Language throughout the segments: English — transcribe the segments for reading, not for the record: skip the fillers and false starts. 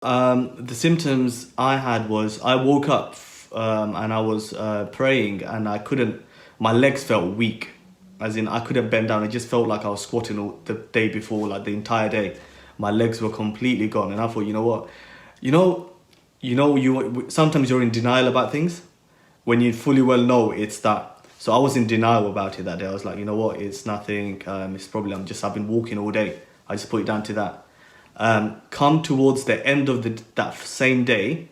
The symptoms I had was I woke up and I was praying and I couldn't, my legs felt weak. As in, I couldn't bend down. It just felt like I was squatting all the day before, like the entire day. My legs were completely gone. And I thought, you know what? You know, you sometimes you're in denial about things when you fully well know it's that. So I was in denial about it that day. I was like, you know what? It's nothing. It's probably I've been walking all day. I just put it down to that. Come towards the end of that same day,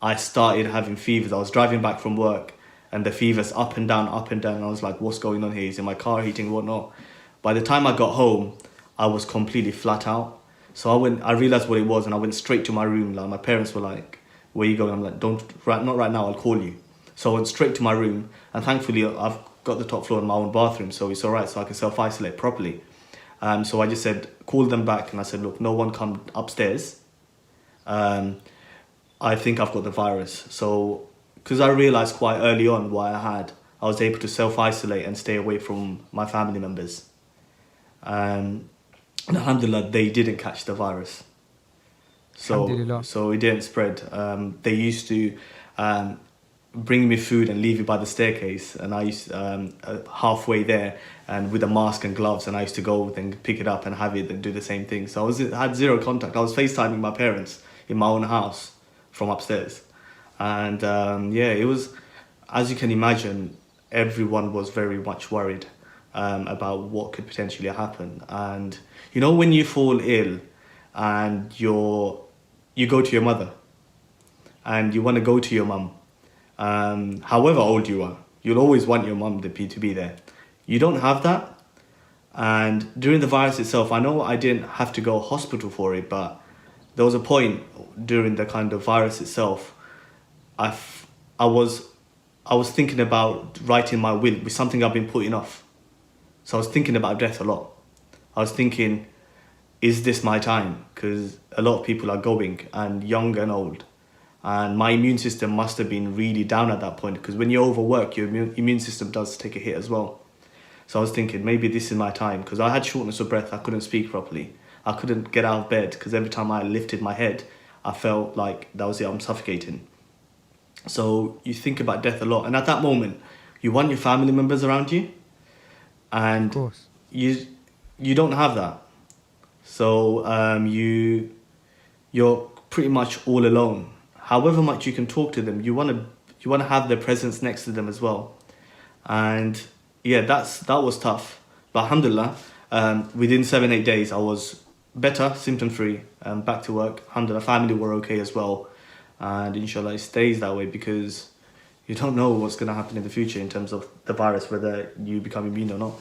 I started having fevers. I was driving back from work and the fevers up and down, up and down. And I was like, what's going on here? Is in my car heating, whatnot? By the time I got home, I was completely flat out. So I realized what it was and I went straight to my room. Like my parents were like, where are you going? I'm like, not right now, I'll call you. So I went straight to my room and thankfully I've got the top floor in my own bathroom. So it's all right. So I can self-isolate properly. So I just said, call them back. And I said, look, no one come upstairs. I think I've got the virus. So, because I realized quite early on what I was able to self-isolate and stay away from my family members. And alhamdulillah, they didn't catch the virus. Alhamdulillah. So it didn't spread. They used to bring me food and leave it by the staircase, and I used halfway there and with a mask and gloves, and I used to go and pick it up and have it and do the same thing. So I had zero contact. I was FaceTiming my parents in my own house from upstairs, and it was, as you can imagine, everyone was very much worried about what could potentially happen. And you know, when you fall ill and you go to your mother and you want to go to your mum, however old you are, you'll always want your mum to be there. You don't have that. And during the virus itself, I know I didn't have to go hospital for it, but there was a point during the kind of virus itself, I was thinking about writing my will, with something I've been putting off. So I was thinking about death a lot. I was thinking, is this my time? Because a lot of people are going, and young and old. And my immune system must have been really down at that point, because when you overwork, your immune system does take a hit as well. So I was thinking, maybe this is my time, because I had shortness of breath. I couldn't speak properly. I couldn't get out of bed, because every time I lifted my head, I felt like that was it, I'm suffocating. So you think about death a lot. And at that moment, you want your family members around you, Of and course. you don't have that. So you're pretty much all alone. However much you can talk to them, you want to have their presence next to them as well. And yeah, that was tough. But alhamdulillah, within 7-8 days, I was better, symptom free, back to work. Alhamdulillah, family were okay as well. And inshallah, it stays that way, because you don't know what's going to happen in the future in terms of the virus, whether you become immune or not.